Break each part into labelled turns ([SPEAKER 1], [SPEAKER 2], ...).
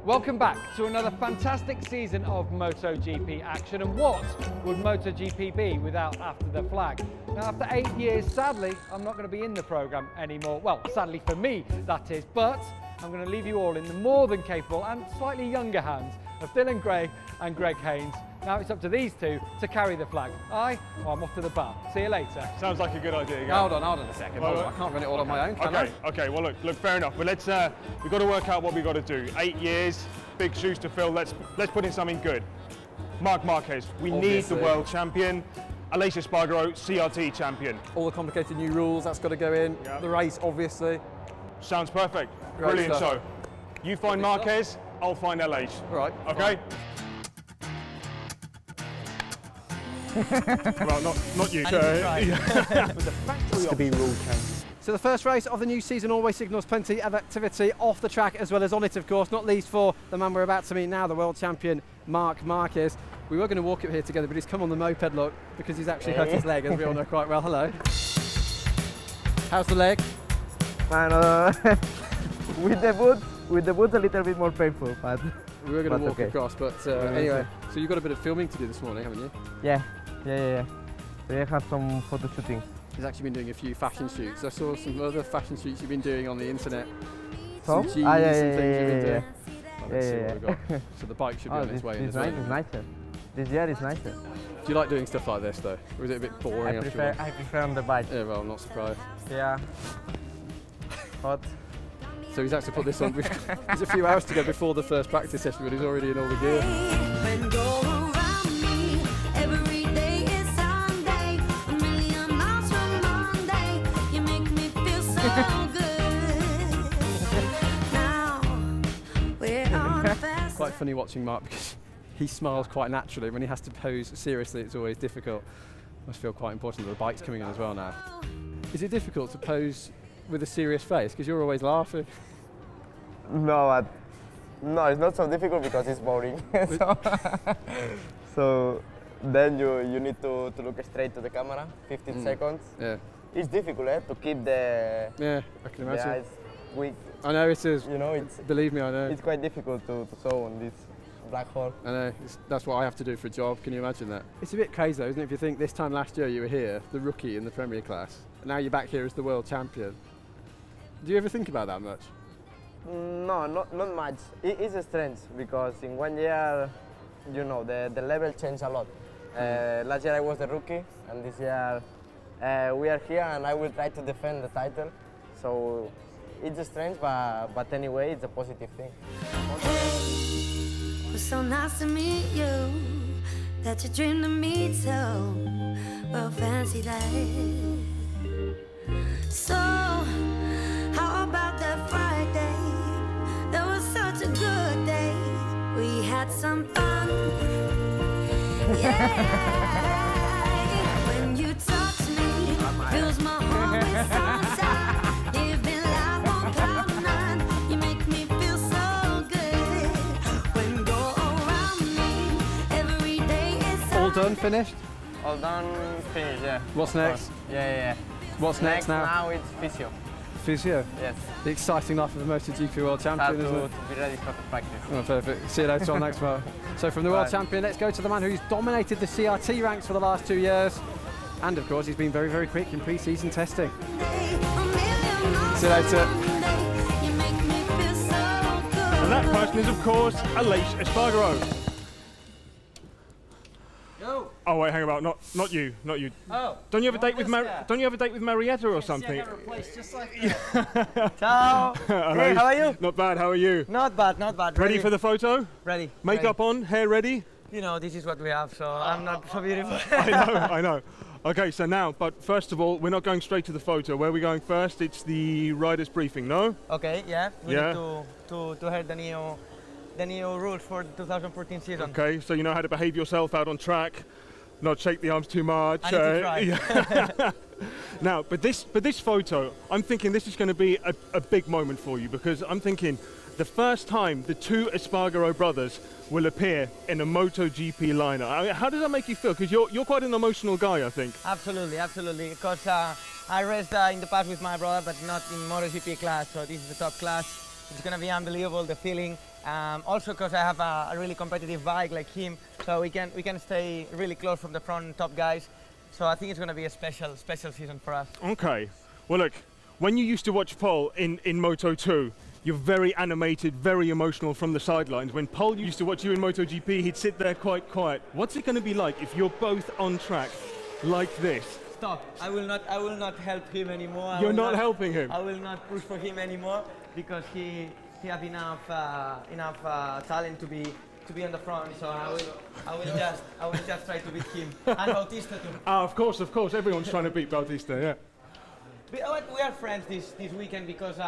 [SPEAKER 1] Welcome back to another fantastic season of MotoGP action. And what would MotoGP be without After the Flag? Now, after 8 years, sadly, I'm not going to be in the programme anymore. Well, sadly for me, that is. But I'm going to leave you all in the more than capable and slightly younger hands of Dylan Gray and Greg Haines. Now it's up to these two to carry the flag. I'm off to the bar. See you later.
[SPEAKER 2] Sounds like a good idea.
[SPEAKER 3] Yeah. Hold on a second. I can't run it all on my own, can I?
[SPEAKER 2] Okay, well look, fair enough. But let's, we've got to work out what we've got to do. 8 years, big shoes to fill. Let's put in something good. Marc Marquez, we need the world champion. Aleix Espargaro, CRT champion.
[SPEAKER 3] All the complicated new rules, that's got to go in. Yep. The race, obviously.
[SPEAKER 2] Sounds perfect. Brilliant. So, you find Marquez, I'll find Aleix.
[SPEAKER 3] All right.
[SPEAKER 2] Okay? Well, not you.
[SPEAKER 4] To be rule change.
[SPEAKER 3] So the first race of the new season always signals plenty of activity off the track as well as on it, of course, not least for the man we're about to meet now, the world champion, Marc Marquez. We were going to walk up here together, but he's come on the moped, look, because he's actually hurt his leg, as we all know quite well. Hello. How's the leg?
[SPEAKER 4] Man, with the boots a little bit more painful, but
[SPEAKER 3] we were going to walk across, but anyway. So you've got a bit of filming to do this morning, haven't you? Yeah.
[SPEAKER 4] We have some photo shooting.
[SPEAKER 3] He's actually been doing a few fashion shoots. I saw some other fashion shoots you've been doing on the internet.
[SPEAKER 4] So?
[SPEAKER 3] Some jeans and things you've been doing.
[SPEAKER 4] Yeah.
[SPEAKER 3] So the bike should be on its way in as well.
[SPEAKER 4] It's nicer. This year is nicer.
[SPEAKER 3] Do you like doing stuff like this though? Or is it a bit boring?
[SPEAKER 4] I prefer on the bike.
[SPEAKER 3] Yeah, well, I'm not surprised.
[SPEAKER 4] Yeah. Hot.
[SPEAKER 3] So he's actually put this on. There's a few hours to go before the first practice session, but he's already in all the gear. Quite funny watching Marc because he smiles quite naturally. When he has to pose seriously, it's always difficult. Must feel quite important that the bike's coming in as well now. Is it difficult to pose with a serious face because you're always laughing?
[SPEAKER 4] No, it's not so difficult because it's boring. so then you need to look straight to the camera, 15 seconds.
[SPEAKER 3] Yeah.
[SPEAKER 4] It's difficult to keep the
[SPEAKER 3] I can imagine.
[SPEAKER 4] The eyes quick.
[SPEAKER 3] I know it is.
[SPEAKER 4] You know, it's
[SPEAKER 3] believe me, I know.
[SPEAKER 4] It's quite difficult to sew on this black hole.
[SPEAKER 3] I know. That's what I have to do for a job. Can you imagine that? It's a bit crazy though, isn't it? If you think this time last year you were here, the rookie in the Premier class, and now you're back here as the world champion. Do you ever think about that much?
[SPEAKER 4] No, not much. It's strange because in 1 year, you know, the level changed a lot. Last year I was the rookie, and this year we are here, and I will try to defend the title. So it's strange, but anyway, it's a positive thing.
[SPEAKER 5] Hey, it was so nice to meet you, that you dreamed to meet so, well, fancy that. So, how about that Friday? That was such a good day. We had some fun. Yeah. When you touch me, fills my heart with sunshine. Living life on cloud nine. You make me feel so good. When you go around me, every day is Sunday.
[SPEAKER 3] All done, finished?
[SPEAKER 4] All done, finished, yeah.
[SPEAKER 3] What's next?
[SPEAKER 4] Yeah.
[SPEAKER 3] What's next now?
[SPEAKER 4] Now it's physio.
[SPEAKER 3] Physio?
[SPEAKER 4] Yes.
[SPEAKER 3] The exciting life of a MotoGP world champion, isn't it?
[SPEAKER 4] To be ready for the practice.
[SPEAKER 3] Oh, perfect. See you later on next month. So from the world champion, let's go to the man who's dominated the CRT ranks for the last 2 years. And of course, he's been very, very quick in pre-season testing. See you later.
[SPEAKER 2] And that person is, of course, Aleix Espargaro. Oh wait, hang about. Not you.
[SPEAKER 6] Oh.
[SPEAKER 2] Don't you have a date with Marietta or something?
[SPEAKER 6] I got replaced just like that.
[SPEAKER 4] Ciao. Hey, how are you?
[SPEAKER 2] Not bad. How are you?
[SPEAKER 6] Not bad.
[SPEAKER 2] Ready for the photo?
[SPEAKER 6] Ready.
[SPEAKER 2] Makeup on, hair ready?
[SPEAKER 6] You know, this is what we have, so I'm not so beautiful.
[SPEAKER 2] I know. Okay, so now, but first of all, we're not going straight to the photo. Where are we going first? It's the rider's briefing, no?
[SPEAKER 6] Okay, yeah. We need to hear the new rules for the 2014 season.
[SPEAKER 2] Okay, so you know how to behave yourself out on track, not shake the arms too much.
[SPEAKER 6] I need to try.
[SPEAKER 2] Now, but this photo, I'm thinking this is going to be a big moment for you because I'm thinking the first time the two Espargaro brothers will appear in a MotoGP lineup. I mean, how does that make you feel? Because you're quite an emotional guy, I think.
[SPEAKER 6] Absolutely. Because I raced in the past with my brother, but not in MotoGP class. So this is the top class. It's going to be unbelievable, the feeling. Also because I have a really competitive bike like him, so we can stay really close from the front top guys. So I think it's going to be a special season for us.
[SPEAKER 2] Okay. Well, look, when you used to watch Paul in Moto2, you're very animated, very emotional from the sidelines. When Paul used to watch you in MotoGP, he'd sit there quite quiet. What's it going to be like if you're both on track like this?
[SPEAKER 6] Stop! I will not help him anymore.
[SPEAKER 2] You're not helping him?
[SPEAKER 6] I will not push for him anymore because he have enough talent to be on the front. So I will just try to beat him and Bautista too.
[SPEAKER 2] Of course, everyone's trying to beat Bautista, yeah.
[SPEAKER 6] We are friends this weekend because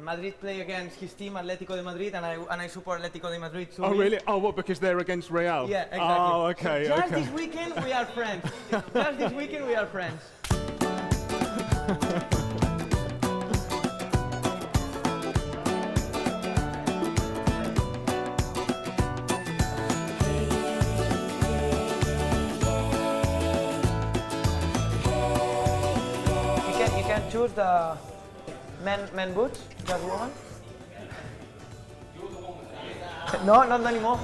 [SPEAKER 6] Madrid play against his team, Atlético de Madrid, and I support Atlético de Madrid. So
[SPEAKER 2] oh, really? Oh, what, because they're against Real?
[SPEAKER 6] Yeah, exactly.
[SPEAKER 2] Oh, okay,
[SPEAKER 6] so just
[SPEAKER 2] okay.
[SPEAKER 6] this weekend, we are friends. Just this weekend, we are friends. You can choose the men boots, just woman. No, not anymore.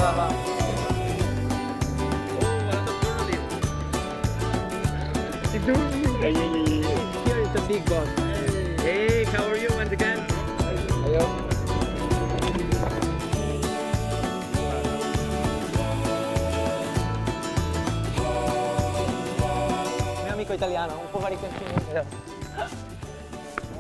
[SPEAKER 6] Va. Here is the big boss. Hey, how are you once again? Hello. Mio amico italiano, un po' mariconcino.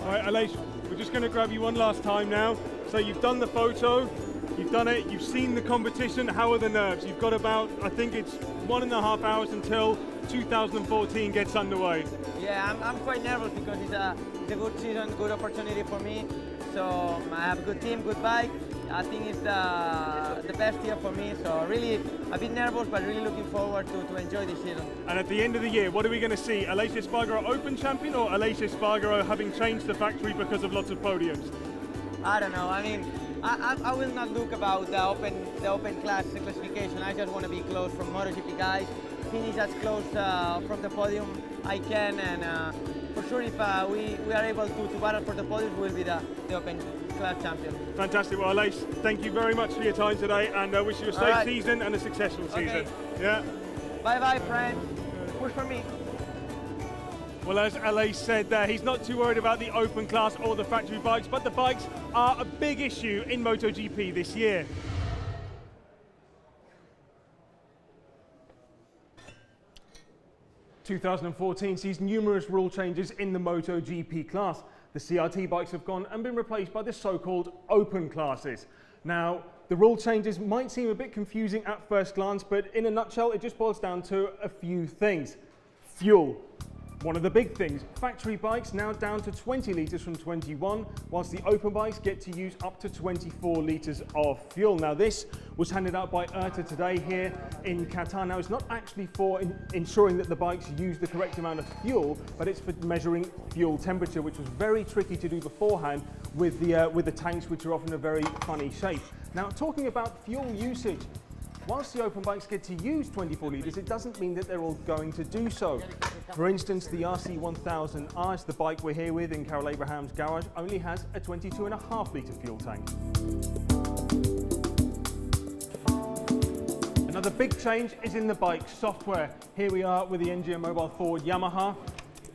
[SPEAKER 2] All right, Aleix, we're just going to grab you one last time now. So you've done the photo, you've done it, you've seen the competition. How are the nerves? You've got about, I think it's 1.5 hours until 2014 gets underway.
[SPEAKER 6] Yeah, I'm quite nervous because it's a good season, good opportunity for me. So I have a good team, good bike. I think it's the best year for me. So really a bit nervous, but really looking forward to enjoy this season.
[SPEAKER 2] And at the end of the year, what are we going to see? Aleix Espargaro Open champion or Aleix Espargaro having changed the factory because of lots of podiums?
[SPEAKER 6] I don't know. I mean, I will not look about the open class classification. I just want to be close from MotoGP guys. Finish as close from the podium I can, and for sure if we are able to battle for the podium, we'll be the open class champion.
[SPEAKER 2] Fantastic. Well, Aleix, thank you very much for your time today, and I wish you a safe season and a successful season. Yeah.
[SPEAKER 6] Bye, friends. Push for me.
[SPEAKER 2] Well, as Aleix said there, he's not too worried about the open class or the factory bikes, but the bikes are a big issue in MotoGP this year. ...2014 sees numerous rule changes in the MotoGP class. The CRT bikes have gone and been replaced by the so-called open classes. Now, the rule changes might seem a bit confusing at first glance, but in a nutshell, it just boils down to a few things. Fuel. One of the big things, factory bikes now down to 20 litres from 21, whilst the open bikes get to use up to 24 litres of fuel. Now this was handed out by IRTA today here in Qatar. Now it's not actually for ensuring that the bikes use the correct amount of fuel, but it's for measuring fuel temperature, which was very tricky to do beforehand with the tanks, which are often a very funny shape. Now talking about fuel usage, whilst the open bikes get to use 24 litres, it doesn't mean that they're all going to do so. For instance, the RC1000R, the bike we're here with in Carol Abraham's garage, only has a 22.5 litre fuel tank. Another big change is in the bike software. Here we are with the NGM Mobile Forward Yamaha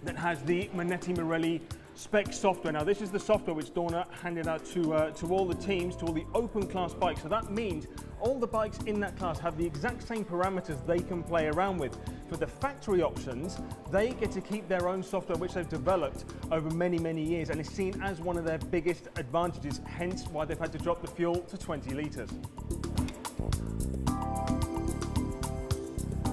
[SPEAKER 2] that has the Manetti Morelli spec software. Now this is the software which Dorna handed out to all the teams, to all the open class bikes. So that means all the bikes in that class have the exact same parameters they can play around with. For the factory options, they get to keep their own software which they've developed over many, many years, and is seen as one of their biggest advantages, hence why they've had to drop the fuel to 20 litres.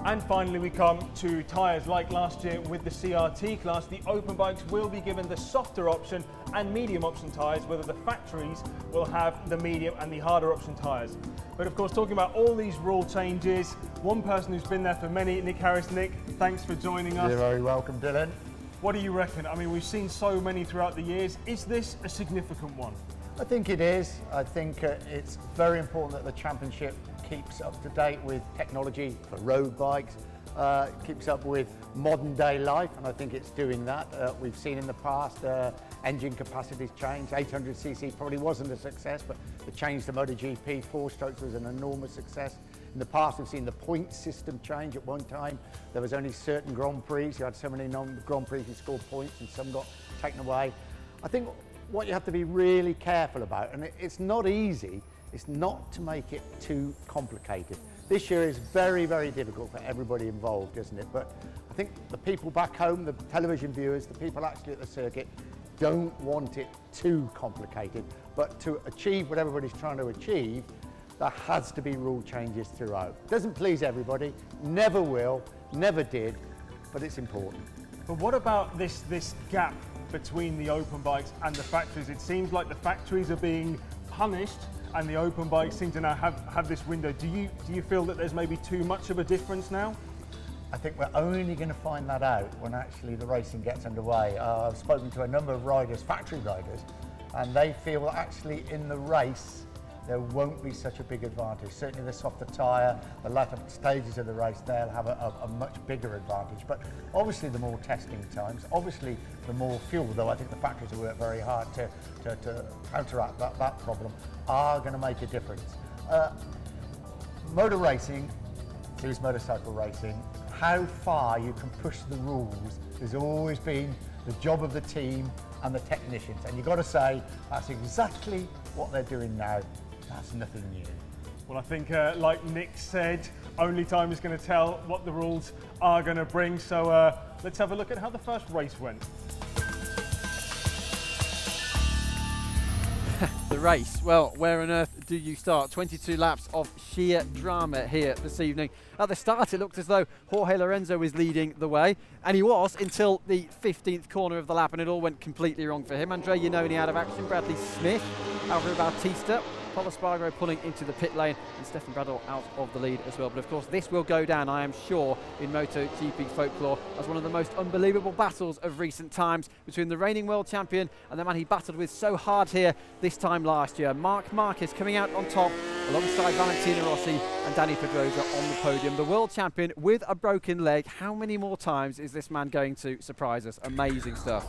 [SPEAKER 2] And finally we come to tyres. Like last year with the CRT class, the open bikes will be given the softer option and medium option tyres, whether the factories will have the medium and the harder option tyres. But of course, talking about all these rule changes, one person who's been there for many, Nick Harris. Nick, thanks for joining us.
[SPEAKER 7] You're very welcome, Dylan.
[SPEAKER 2] What do you reckon? I mean, we've seen so many throughout the years. Is this a significant one?
[SPEAKER 7] I think it is. I think it's very important that the championship keeps up to date with technology for road bikes, keeps up with modern day life, and I think it's doing that. We've seen in the past engine capacities change. 800cc probably wasn't a success, but the change to MotoGP 4-strokes was an enormous success. In the past, we've seen the point system change. At one time, there was only certain Grand Prix. You had so many non-Grand Prix who scored points, and some got taken away. I think what you have to be really careful about, and it's not easy, is not to make it too complicated. This year is very, very difficult for everybody involved, isn't it? But I think the people back home, the television viewers, the people actually at the circuit, don't want it too complicated. But to achieve what everybody's trying to achieve, there has to be rule changes throughout. Doesn't please everybody, never will, never did, but it's important.
[SPEAKER 2] But what about this gap between the open bikes and the factories? It seems like the factories are being punished and the open bikes seem to now have this window. Do you feel that there's maybe too much of a difference now?
[SPEAKER 7] I think we're only going to find that out when actually the racing gets underway. I've spoken to a number of riders, factory riders, and they feel that actually in the race there won't be such a big advantage. Certainly the softer tyre, the latter stages of the race, they'll have a much bigger advantage. But obviously the more testing times, obviously the more fuel, though I think the factories have worked very hard to counteract that problem, are going to make a difference. Motor racing is motorcycle racing. How far you can push the rules has always been the job of the team and the technicians. And you've got to say, that's exactly what they're doing now. That's nothing new.
[SPEAKER 2] Well, I think, like Nick said, only time is going to tell what the rules are going to bring. So let's have a look at how the first race went.
[SPEAKER 3] The race, well, where on earth do you start? 22 laps of sheer drama here this evening. At the start, it looked as though Jorge Lorenzo was leading the way, and he was until the 15th corner of the lap, and it all went completely wrong for him. Andrea Iannone out of action, Bradley Smith, Alvaro Bautista, Aleix Espargaro pulling into the pit lane, and Stefan Bradl out of the lead as well. But of course, this will go down, I am sure, in MotoGP folklore as one of the most unbelievable battles of recent times between the reigning world champion and the man he battled with so hard here this time last year. Marc Marquez coming out on top alongside Valentino Rossi and Dani Pedrosa on the podium. The world champion with a broken leg. How many more times is this man going to surprise us? Amazing stuff.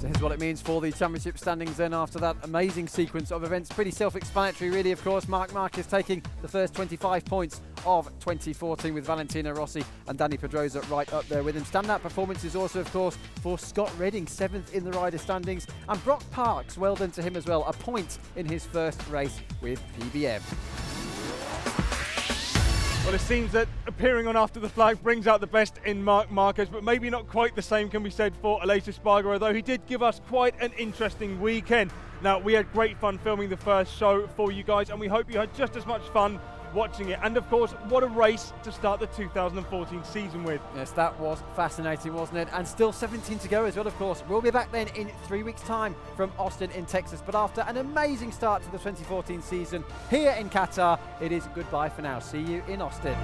[SPEAKER 3] Here's what it means for the championship standings then after that amazing sequence of events. Pretty self-explanatory really, of course. Marc Marquez taking the first 25 points of 2014 with Valentino Rossi and Dani Pedrosa right up there with him. Standout performances also, of course, for Scott Redding, 7th in the rider standings. And Brock Parks, well done to him as well, a point in his first race with PBM.
[SPEAKER 2] Well, it seems that appearing on After the Flag brings out the best in Marc Marquez, but maybe not quite the same can be said for Aleix Espargaro, though he did give us quite an interesting weekend. Now, we had great fun filming the first show for you guys, and we hope you had just as much fun watching it. And of course, what a race to start the 2014 season with.
[SPEAKER 3] Yes, that was fascinating, wasn't it? And still 17 to go as well, of course. We'll be back then in 3 weeks' time from Austin in Texas. But after an amazing start to the 2014 season here in Qatar, it is goodbye for now. See you in Austin.